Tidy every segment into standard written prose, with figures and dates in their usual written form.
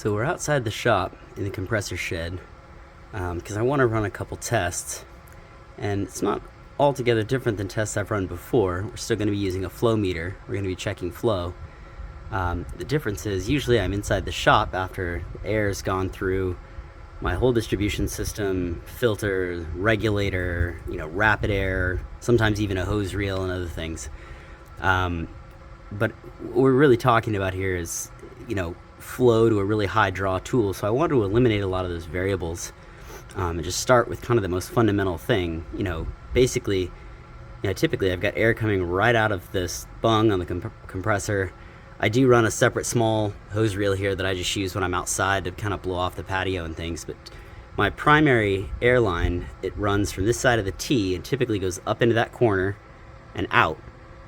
So we're outside the shop in the compressor shed because I want to run a couple tests, and it's not altogether different than tests I've run before. We're still going to be using a flow meter. We're going to be checking flow. The difference is usually I'm inside the shop after air's gone through my whole distribution system, filter, regulator, rapid air, sometimes even a hose reel and other things. But what we're really talking about here is, flow to a really high draw tool. So I want to eliminate a lot of those variables and just start with kind of the most fundamental thing. Basically, typically I've got air coming right out of this bung on the compressor. I do run a separate small hose reel here that I just use when I'm outside to kind of blow off the patio and things. But my primary air line, it runs from this side of the T and typically goes up into that corner and out,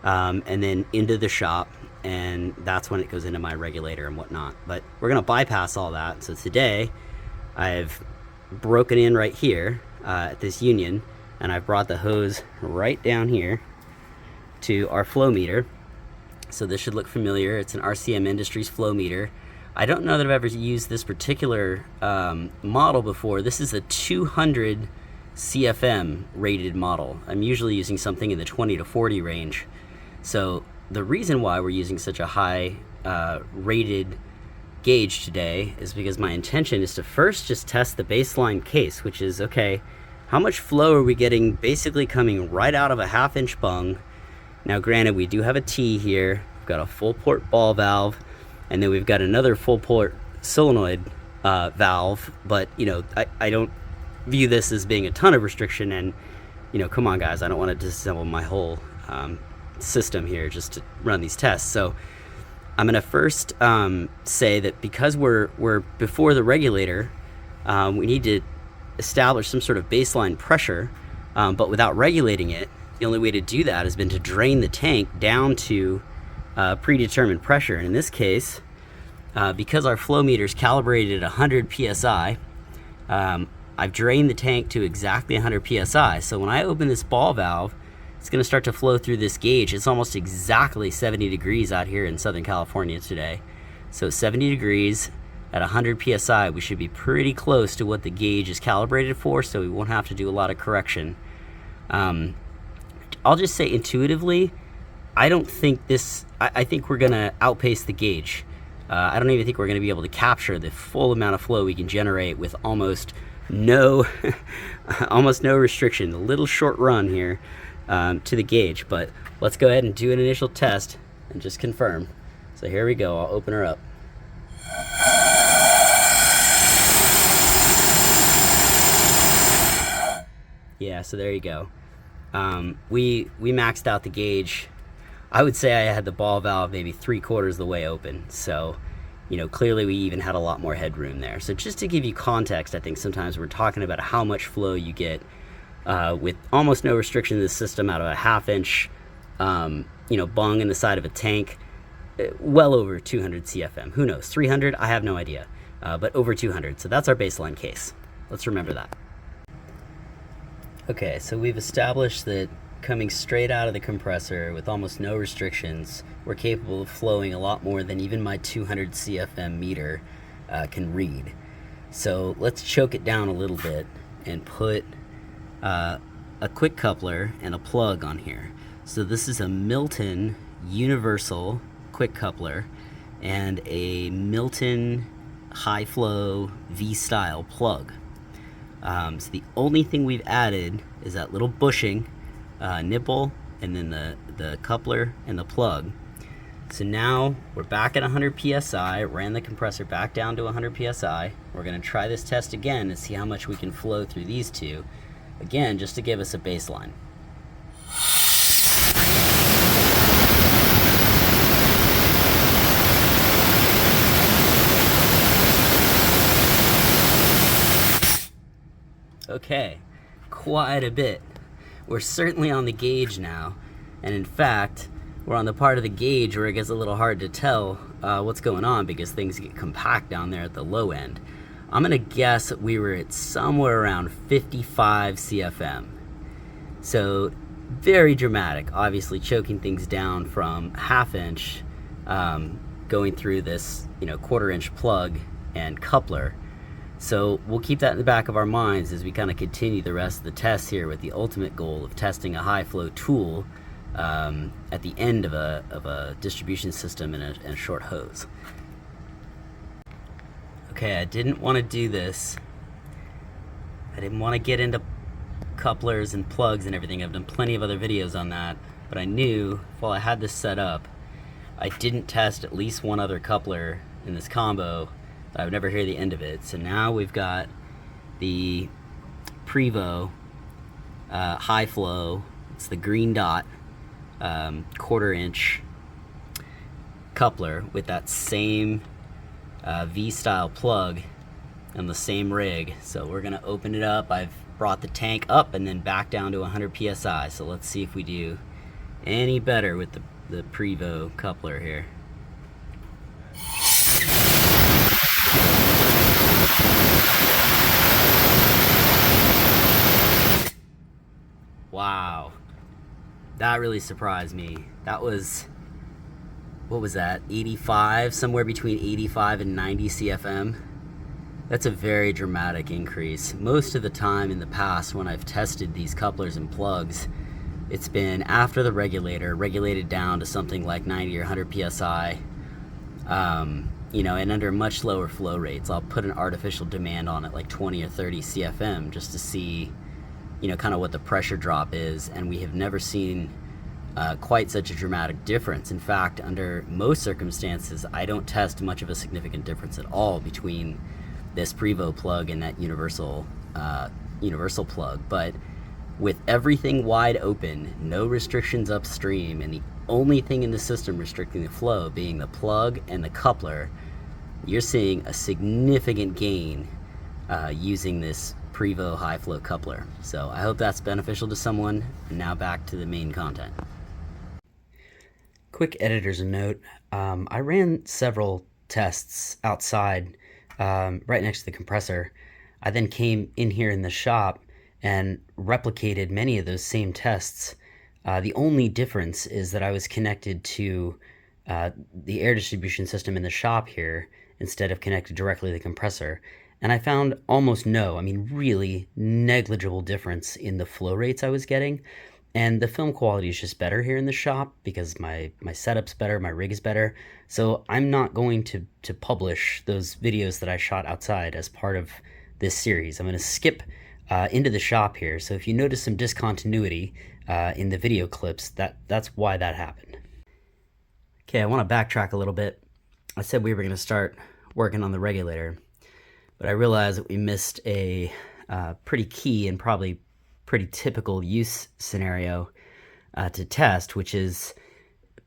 and then into the shop. And that's when it goes into my regulator and whatnot. But we're going to bypass all that. So today I've broken in right here at this union, and I've brought the hose right down here to our flow meter. So this should look familiar. It's an RCM Industries flow meter. I don't know that I've ever used this particular model before. This is a 200 CFM rated model. I'm usually using something in the 20 to 40 range. So the reason why we're using such a high rated gauge today is because my intention is to first just test the baseline case, which is, okay, how much flow are we getting basically coming right out of a 1/2 inch bung? Now granted, we do have a T here. We've got a full port ball valve, and then we've got another full port solenoid valve, but I don't view this as being a ton of restriction. And come on guys, I don't want to disassemble my whole system here just to run these tests. So I'm going to first say that because we're before the regulator, we need to establish some sort of baseline pressure, but without regulating it. The only way to do that has been to drain the tank down to predetermined pressure. And in this case, because our flow meter is calibrated at 100 psi, I've drained the tank to exactly 100 psi. So when I open this ball valve, it's going to start to flow through this gauge. It's almost exactly 70 degrees out here in Southern California today. So 70 degrees at 100 psi, we should be pretty close to what the gauge is calibrated for, so we won't have to do a lot of correction. I'll just say intuitively, I don't think this, I think we're going to outpace the gauge. I don't even think we're going to be able to capture the full amount of flow we can generate with almost no restriction. A little short run here to the gauge, but let's go ahead and do an initial test and just confirm. So here we go. I'll open her up. Yeah, so there you go. We maxed out the gauge. I would say I had the ball valve maybe 3/4 of the way open. So, clearly we even had a lot more headroom there. So just to give you context, I think sometimes we're talking about how much flow you get with almost no restriction in the system out of a 1/2 inch, bung in the side of a tank, well over 200 CFM. Who knows? 300? I have no idea, but over 200. So that's our baseline case. Let's remember that. Okay, so we've established that coming straight out of the compressor with almost no restrictions, we're capable of flowing a lot more than even my 200 CFM meter can read. So let's choke it down a little bit and put a quick coupler and a plug on here. So this is a Milton universal quick coupler and a Milton high flow V-style plug. So the only thing we've added is that little bushing nipple and then the coupler and the plug. So now we're back at 100 psi, ran the compressor back down to 100 psi. We're going to try this test again to see how much we can flow through these two. Again, just to give us a baseline. Okay, quite a bit. We're certainly on the gauge now, and in fact, we're on the part of the gauge where it gets a little hard to tell what's going on because things get compact down there at the low end. I'm gonna guess that we were at somewhere around 55 CFM. So very dramatic, obviously choking things down from 1/2 inch going through this 1/4 inch plug and coupler. So we'll keep that in the back of our minds as we kind of continue the rest of the tests here, with the ultimate goal of testing a high flow tool at the end of a distribution system in a short hose. Okay, I didn't want to do this. I didn't want to get into couplers and plugs and everything. I've done plenty of other videos on that, but I knew while I had this set up, I didn't test at least one other coupler in this combo. I would never hear the end of it. So now we've got the Prevo high flow. It's the green dot 1/4 inch coupler with that same V-style plug and the same rig. So we're gonna open it up. I've brought the tank up and then back down to 100 psi. So let's see if we do any better with the Prevo coupler here. Wow, that really surprised me. That was, what was that, 85, somewhere between 85 and 90 CFM. That's a very dramatic increase. Most of the time in the past when I've tested these couplers and plugs, it's been after the regulator regulated down to something like 90 or 100 psi, and under much lower flow rates. I'll put an artificial demand on it like 20 or 30 CFM just to see kind of what the pressure drop is, and we have never seen quite such a dramatic difference. In fact, under most circumstances, I don't test much of a significant difference at all between this Prevo plug and that universal plug. But with everything wide open, no restrictions upstream, and the only thing in the system restricting the flow being the plug and the coupler, you're seeing a significant gain using this Prevo high flow coupler. So I hope that's beneficial to someone. And now back to the main content. Quick editor's note. I ran several tests outside right next to the compressor. I then came in here in the shop and replicated many of those same tests. The only difference is that I was connected to the air distribution system in the shop here instead of connected directly to the compressor. And I found almost really negligible difference in the flow rates I was getting. And the film quality is just better here in the shop because my setup's better, my rig is better. So I'm not going to publish those videos that I shot outside as part of this series. I'm going to skip into the shop here. So if you notice some discontinuity in the video clips, that's why that happened. Okay, I want to backtrack a little bit. I said we were going to start working on the regulator, but I realized that we missed a pretty key and probably pretty typical use scenario to test, which is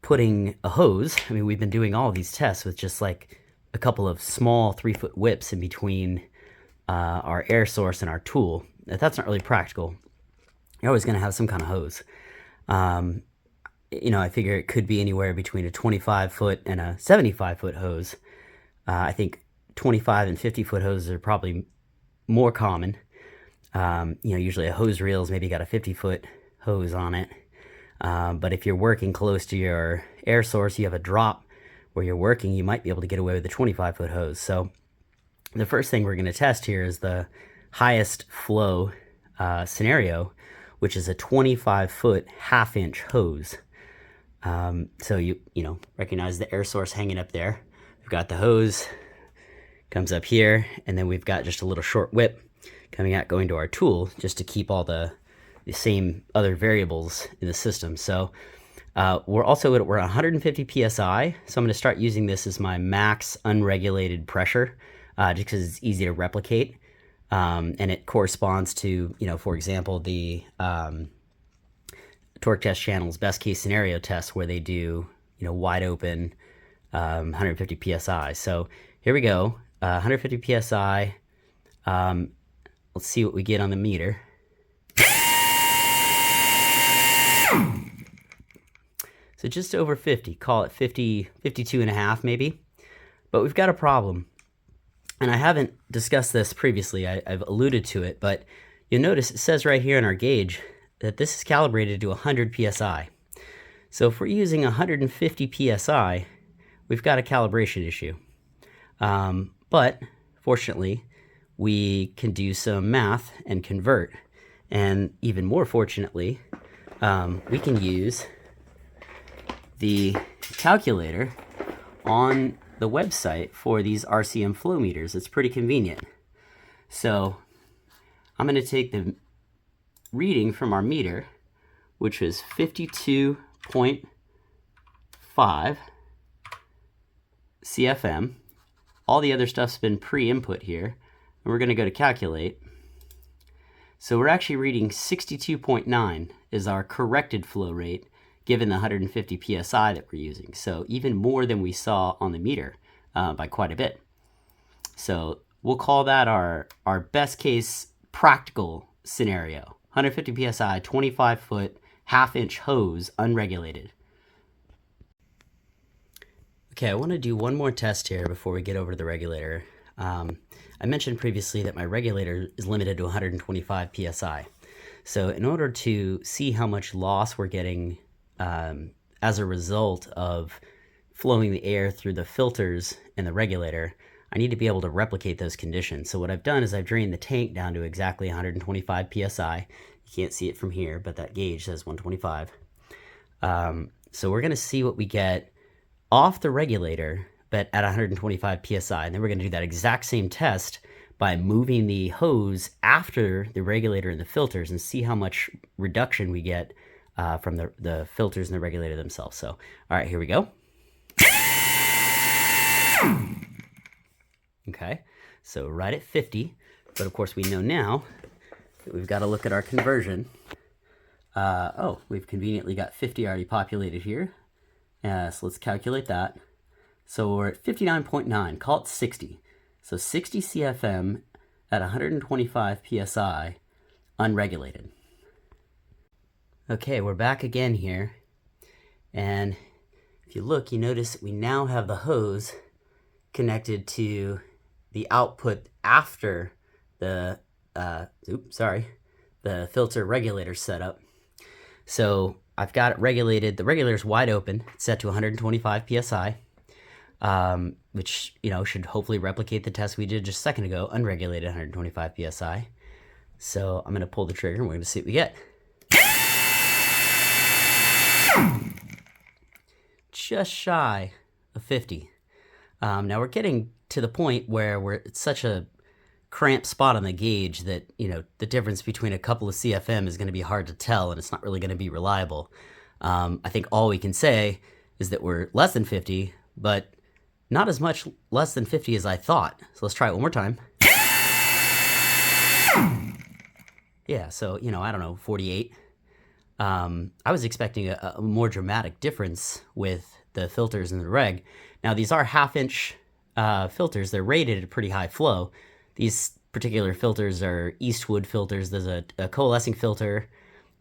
putting a hose. I mean, we've been doing all of these tests with just like a couple of small 3-foot whips in between our air source and our tool. That's not really practical. You're always going to have some kind of hose. I figure it could be anywhere between a 25-foot and a 75-foot hose. I think 25 and 50-foot hoses are probably more common. Usually a hose reel's maybe got a 50-foot hose on it. But if you're working close to your air source, you have a drop where you're working, you might be able to get away with a 25-foot hose. So the first thing we're going to test here is the highest flow scenario, which is a 25-foot half-inch hose. So you recognize the air source hanging up there. We've got the hose, comes up here, and then we've got just a little short whip coming out, going to our tool, just to keep all the same other variables in the system. So we're 150 psi, so I'm going to start using this as my max unregulated pressure, just because it's easy to replicate, and it corresponds to, for example, the torque test channel's best case scenario test, where they do, wide open 150 psi. So here we go, 150 psi. Let's see what we get on the meter. So just over 50, call it 50, 52 and a half maybe. But we've got a problem. And I haven't discussed this previously, I've alluded to it, but you'll notice it says right here in our gauge that this is calibrated to 100 psi. So if we're using 150 psi, we've got a calibration issue. But fortunately, we can do some math and convert. And even more fortunately, we can use the calculator on the website for these RCM flow meters. It's pretty convenient. So I'm going to take the reading from our meter, which was 52.5 CFM. All the other stuff's been pre-input here, and we're going to go to calculate. So we're actually reading 62.9 is our corrected flow rate given the 150 psi that we're using. So even more than we saw on the meter by quite a bit. So we'll call that our best case practical scenario. 150 psi, 25-foot, half-inch hose, unregulated. Okay, I want to do one more test here before we get over to the regulator. I mentioned previously that my regulator is limited to 125 psi. So in order to see how much loss we're getting as a result of flowing the air through the filters and the regulator, I need to be able to replicate those conditions. So what I've done is I've drained the tank down to exactly 125 psi. You can't see it from here, but that gauge says 125. So we're going to see what we get off the regulator, but at 125 psi. And then we're going to do that exact same test by moving the hose after the regulator and the filters and see how much reduction we get from the filters and the regulator themselves. So, all right, here we go. Okay, so right at 50, but of course we know now that we've got to look at our conversion. Oh, we've conveniently got 50 already populated here. So let's calculate that. So we're at 59.9, call it 60. So 60 CFM at 125 psi, unregulated. Okay, we're back again here. And if you look, you notice that we now have the hose connected to the output after the, the filter regulator setup. So I've got it regulated. The regulator's wide open. It's set to 125 psi, which, should hopefully replicate the test we did just a second ago, unregulated 125 psi. So I'm going to pull the trigger and we're going to see what we get. Just shy of 50. Now we're getting to the point where it's such a cramped spot on the gauge that, the difference between a couple of CFM is going to be hard to tell, and it's not really going to be reliable. I think all we can say is that we're less than 50, but not as much less than 50 as I thought. So let's try it one more time. Yeah, so, I don't know, 48. I was expecting a more dramatic difference with the filters and the reg. Now, these are half-inch filters. They're rated at a pretty high flow. These particular filters are Eastwood filters. There's a coalescing filter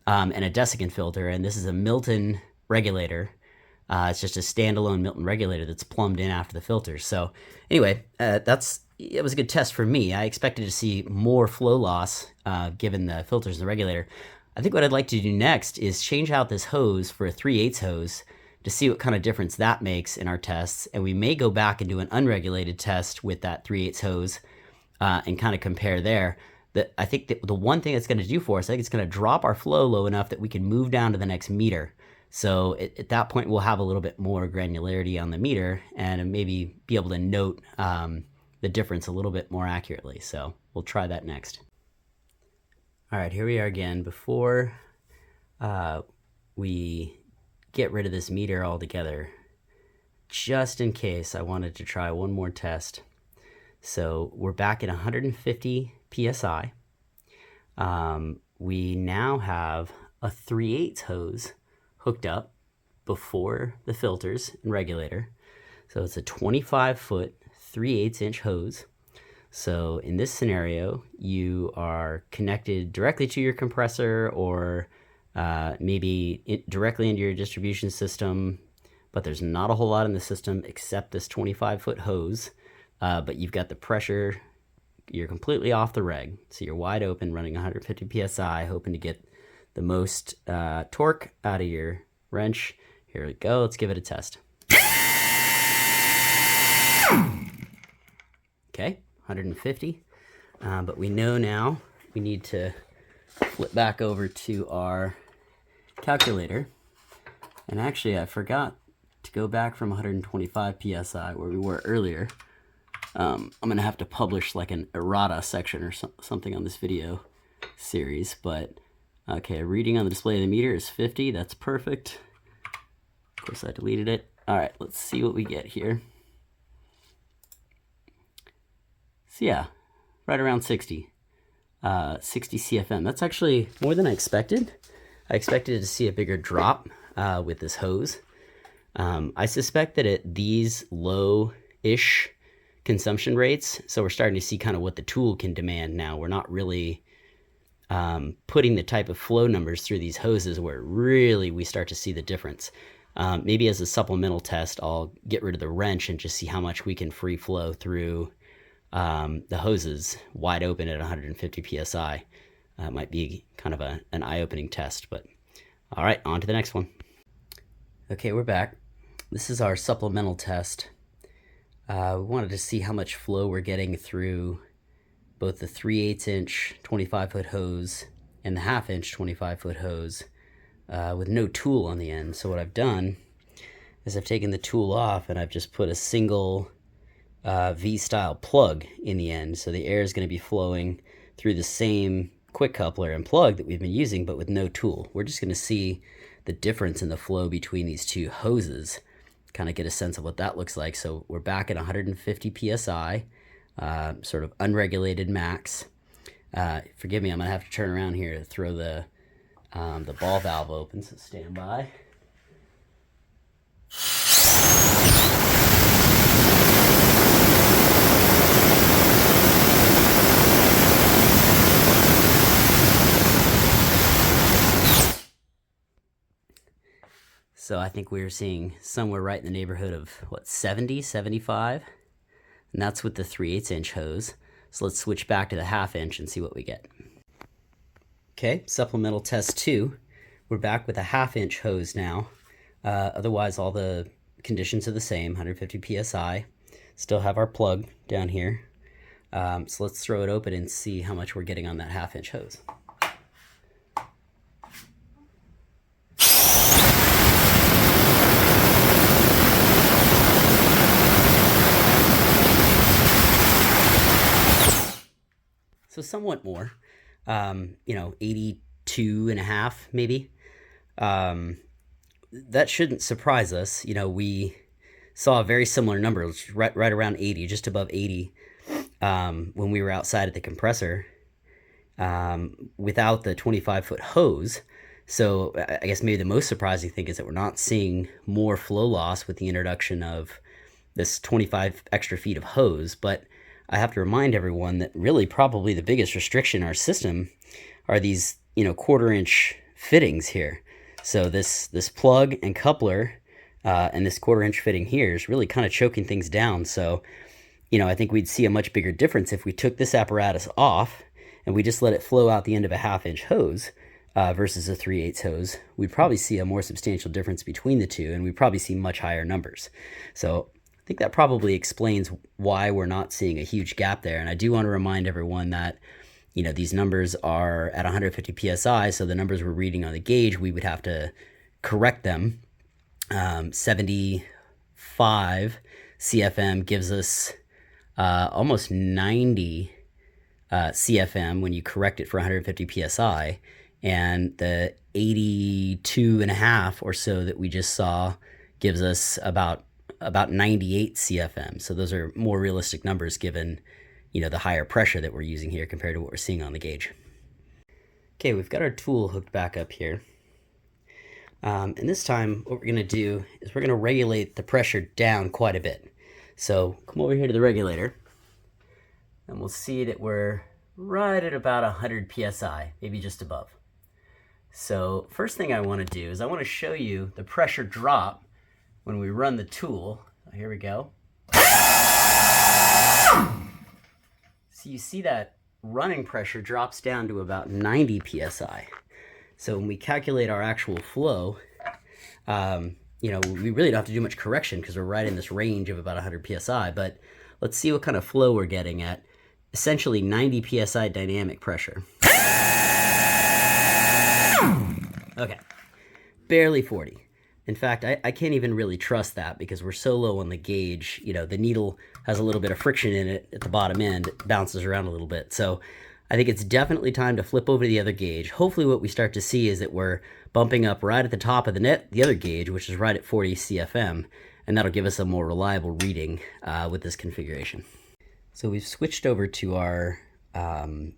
and a desiccant filter, and this is a Milton regulator. It's just a standalone Milton regulator that's plumbed in after the filters. So anyway, it was a good test for me. I expected to see more flow loss given the filters and the regulator. I think what I'd like to do next is change out this hose for a 3/8 hose to see what kind of difference that makes in our tests. And we may go back and do an unregulated test with that 3/8 hose and kind of compare there. I think that the one thing it's going to do for us, I think it's going to drop our flow low enough that we can move down to the next meter. So at that point, we'll have a little bit more granularity on the meter and maybe be able to note the difference a little bit more accurately. So we'll try that next. All right, here we are again. Before we get rid of this meter altogether, just in case, I wanted to try one more test. So we're back at 150 psi. We now have a 3/8 hose hooked up before the filters and regulator. So it's a 25-foot, 3/8 inch hose. So in this scenario, you are connected directly to your compressor or maybe directly into your distribution system, but there's not a whole lot in the system except this 25-foot hose. But you've got the pressure, you're completely off the reg. So you're wide open, running 150 psi, hoping to get the most torque out of your wrench. Here we go, let's give it a test. Okay, 150. But we know now we need to flip back over to our calculator. And actually, I forgot to go back from 125 psi where we were earlier. I'm going to have to publish like an errata section or something on this video series. But okay, reading on the display of the meter is 50. That's perfect. Of course, I deleted it. All right, let's see what we get here. So yeah, right around 60. 60 CFM. That's actually more than I expected. I expected to see a bigger drop with this hose. I suspect that at these low-ish consumption rates, so we're starting to see kind of what the tool can demand now. We're not really putting the type of flow numbers through these hoses where really we start to see the difference. Maybe as a supplemental test, I'll get rid of the wrench and just see how much we can free flow through the hoses wide open at 150 psi. Might be kind of an eye-opening test, but all right, on to the next one. Okay, we're back. This is our supplemental test. We wanted to see how much flow we're getting through both the 3/8 inch 25-foot hose and the 1/2 inch 25-foot hose with no tool on the end. So what I've done is I've taken the tool off and I've just put a single V-style plug in the end. So the air is going to be flowing through the same quick coupler and plug that we've been using, but with no tool. We're just going to see the difference in the flow between these two hoses, kind of get a sense of what that looks like. So we're back at 150 psi, sort of unregulated max. Forgive me, I'm going to have to turn around here to throw the ball valve open, so stand by. So I think we're seeing somewhere right in the neighborhood of, what, 70, 75? And that's with the 3/8 inch hose. So let's switch back to the 1/2 inch and see what we get. Okay, supplemental test 2. We're back with a 1/2 inch hose now. Otherwise, all the conditions are the same, 150 psi. Still have our plug down here. So let's throw it open and see how much we're getting on that 1/2 inch hose. So somewhat more, 82 and a half maybe. That shouldn't surprise us. We saw a very similar number, right around 80, just above 80, when we were outside at the compressor without the 25-foot hose. So I guess maybe the most surprising thing is that we're not seeing more flow loss with the introduction of this 25 extra feet of hose. But I have to remind everyone that really probably the biggest restriction in our system are these, 1/4-inch fittings here. So this plug and coupler and this 1/4-inch fitting here is really kind of choking things down. So, I think we'd see a much bigger difference if we took this apparatus off and we just let it flow out the end of a 1/2 inch hose versus a 3/8 hose. We'd probably see a more substantial difference between the two, and we'd probably see much higher numbers. So I think that probably explains why we're not seeing a huge gap there. And I do want to remind everyone that, these numbers are at 150 psi, so the numbers we're reading on the gauge, we would have to correct them. 75 CFM gives us almost 90 CFM when you correct it for 150 psi. And the 82 and a half or so that we just saw gives us about 98 CFM. So those are more realistic numbers given, the higher pressure that we're using here compared to what we're seeing on the gauge. Okay, we've got our tool hooked back up here. And this time what we're going to do is we're going to regulate the pressure down quite a bit. So come over here to the regulator and we'll see that we're right at about 100 psi, maybe just above. So first thing I want to do is I want to show you the pressure drop when we run the tool. Here we go. So you see that running pressure drops down to about 90 psi. So when we calculate our actual flow, we really don't have to do much correction because we're right in this range of about 100 psi. But let's see what kind of flow we're getting at essentially 90 psi dynamic pressure. Okay, barely 40. In fact, I can't even really trust that because we're so low on the gauge. You know, the needle has a little bit of friction in it at the bottom end. It bounces around a little bit. So I think it's definitely time to flip over to the other gauge. Hopefully what we start to see is that we're bumping up right at the top of the other gauge, which is right at 40 CFM, and that'll give us a more reliable reading with this configuration. So we've switched over to our 40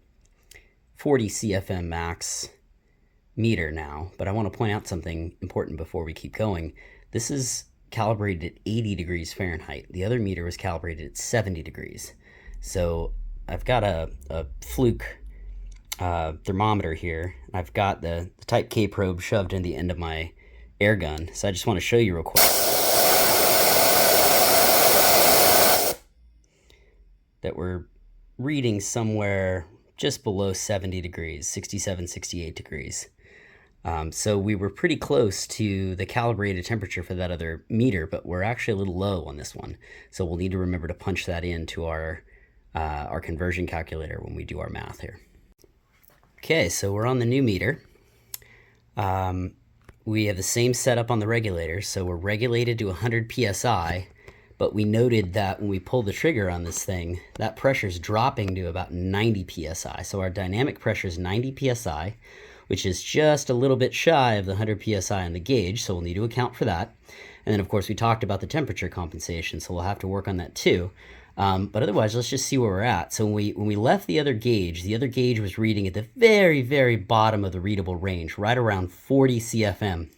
CFM max meter now, but I want to point out something important before we keep going. This is calibrated at 80 degrees Fahrenheit. The other meter was calibrated at 70 degrees. So I've got a fluke thermometer here. I've got the Type K probe shoved in the end of my air gun. So I just want to show you real quick that we're reading somewhere just below 70 degrees, 67, 68 degrees. So we were pretty close to the calibrated temperature for that other meter, but we're actually a little low on this one. So we'll need to remember to punch that into our conversion calculator when we do our math here. Okay, so we're on the new meter. We have the same setup on the regulator, so we're regulated to 100 psi, but we noted that when we pull the trigger on this thing, that pressure is dropping to about 90 psi. So our dynamic pressure is 90 psi, which is just a little bit shy of the 100 psi on the gauge, so we'll need to account for that. And then, of course, we talked about the temperature compensation, so we'll have to work on that too. But otherwise, let's just see where we're at. So when we left the other gauge was reading at the very, very bottom of the readable range, right around 40 CFM.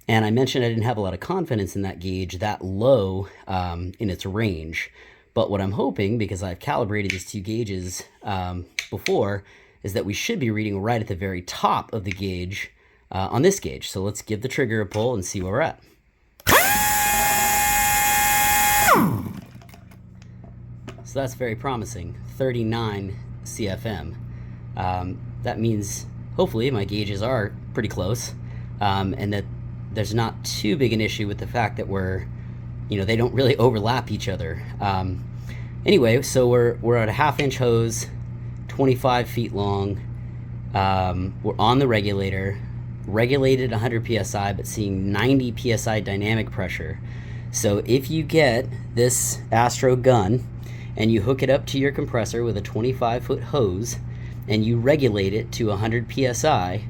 And I mentioned I didn't have a lot of confidence in that gauge that low in its range. But what I'm hoping, because I've calibrated these two gauges before, is that we should be reading right at the very top of the gauge on this gauge. So let's give the trigger a pull and see where we're at. So that's very promising, 39 CFM. That means hopefully my gauges are pretty close, and that there's not too big an issue with the fact that they don't really overlap each other. Anyway, so we're at a 1/2 inch hose, 25 feet long. We're on the regulator, regulated 100 psi, but seeing 90 psi dynamic pressure. So if you get this Astro gun and you hook it up to your compressor with a 25-foot hose and you regulate it to 100 psi,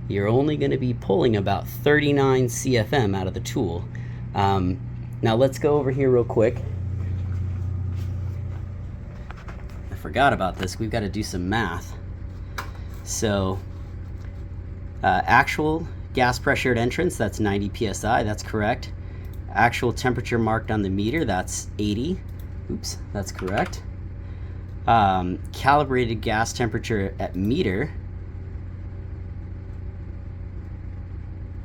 you're only going to be pulling about 39 CFM out of the tool. Now let's go over here real quick. I forgot about this. We've got to do some math. So actual gas pressure at entrance, that's 90 psi, that's correct. Actual temperature marked on the meter, that's 80. Oops, that's correct. Calibrated gas temperature at meter,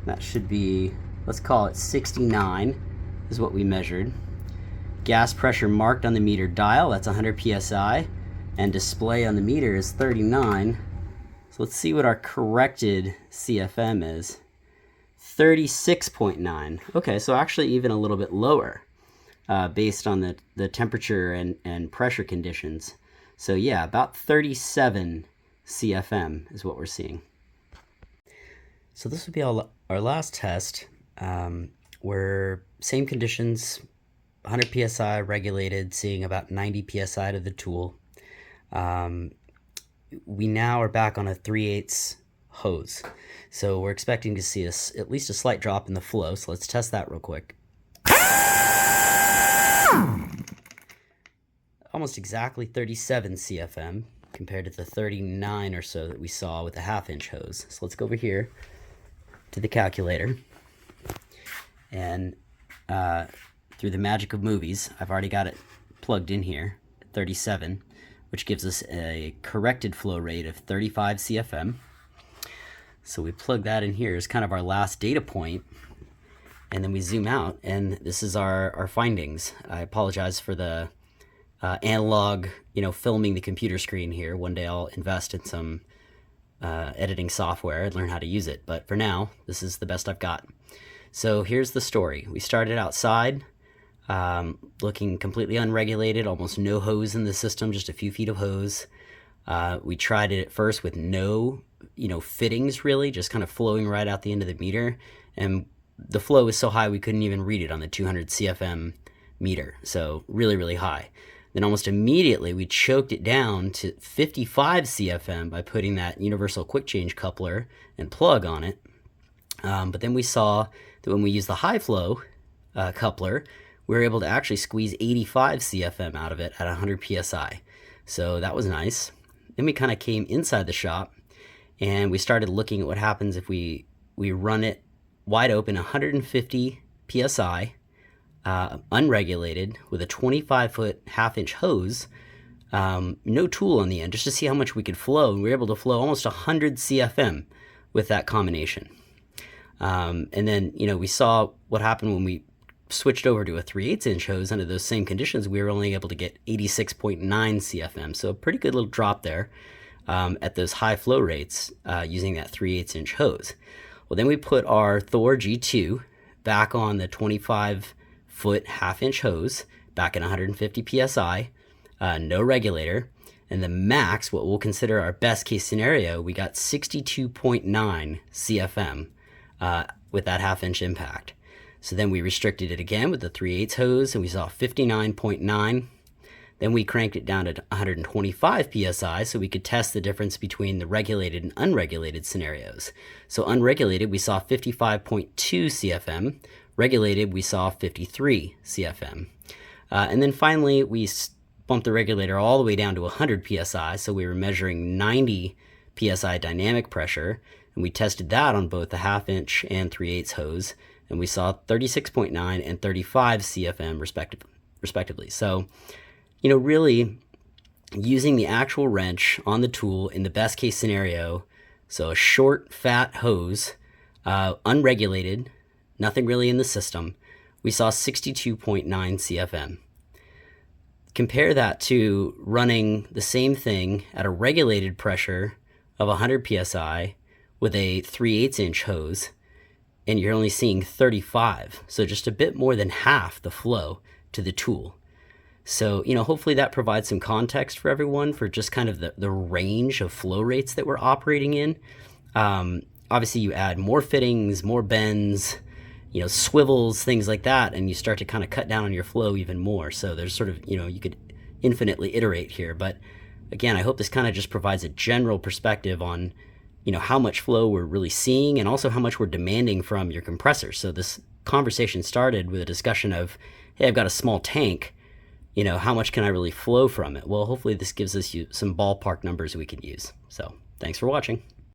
that should be, let's call it 69 is what we measured. Gas pressure marked on the meter dial, that's 100 psi, and display on the meter is 39. So let's see what our corrected CFM is. 36.9. Okay, so actually even a little bit lower based on the temperature and pressure conditions. So yeah, about 37 CFM is what we're seeing. So this would be our last test. We're same conditions, 100 psi regulated, seeing about 90 psi to the tool. We now are back on a 3/8 hose. So we're expecting to see at least a slight drop in the flow. So let's test that real quick. Almost exactly 37 CFM compared to the 39 or so that we saw with the 1/2 inch hose. So let's go over here to the calculator. And through the magic of movies, I've already got it plugged in here, 37, which gives us a corrected flow rate of 35 CFM. So we plug that in here as kind of our last data point, and then we zoom out, and this is our findings. I apologize for the analog, filming the computer screen here. One day I'll invest in some editing software and learn how to use it, but for now, this is the best I've got. So here's the story. We started outside. looking completely unregulated, almost no hose in the system, just a few feet of hose. We tried it at first with no, fittings really, just kind of flowing right out the end of the meter. And the flow was so high we couldn't even read it on the 200 CFM meter. So really, really high. Then almost immediately we choked it down to 55 CFM by putting that universal quick change coupler and plug on it. But then we saw that when we used the high flow coupler, we were able to actually squeeze 85 CFM out of it at 100 PSI. So that was nice. Then we kind of came inside the shop and we started looking at what happens if we run it wide open 150 PSI, unregulated, with a 25-foot half-inch hose, no tool on the end, just to see how much we could flow. And we were able to flow almost 100 CFM with that combination. And then, we saw what happened when we switched over to a 3/8-inch hose. Under those same conditions, we were only able to get 86.9 CFM. So a pretty good little drop there at those high flow rates using that 3/8-inch hose. Well, then we put our Thor G2 back on the 25-foot half-inch hose, back at 150 PSI, no regulator. And the max, what we'll consider our best case scenario, we got 62.9 CFM with that half-inch impact. So then we restricted it again with the 3/8 hose, and we saw 59.9. Then we cranked it down to 125 PSI so we could test the difference between the regulated and unregulated scenarios. So unregulated, we saw 55.2 CFM. Regulated, we saw 53 CFM. And then finally, we bumped the regulator all the way down to 100 PSI, so we were measuring 90 PSI dynamic pressure, and we tested that on both the half-inch and 3/8 hose, and we saw 36.9 and 35 CFM respectively. So, really using the actual wrench on the tool in the best case scenario, so a short, fat hose, unregulated, nothing really in the system, we saw 62.9 CFM. Compare that to running the same thing at a regulated pressure of 100 PSI with a 3/8-inch hose, and you're only seeing 35, so just a bit more than half the flow to the tool. So, hopefully that provides some context for everyone for just kind of the range of flow rates that we're operating in. Obviously, you add more fittings, more bends, swivels, things like that, and you start to kind of cut down on your flow even more. So there's sort of, you could infinitely iterate here. But again, I hope this kind of just provides a general perspective on, how much flow we're really seeing and also how much we're demanding from your compressor. So this conversation started with a discussion of, hey, I've got a small tank, how much can I really flow from it? Well, hopefully this gives us some ballpark numbers we can use. So thanks for watching.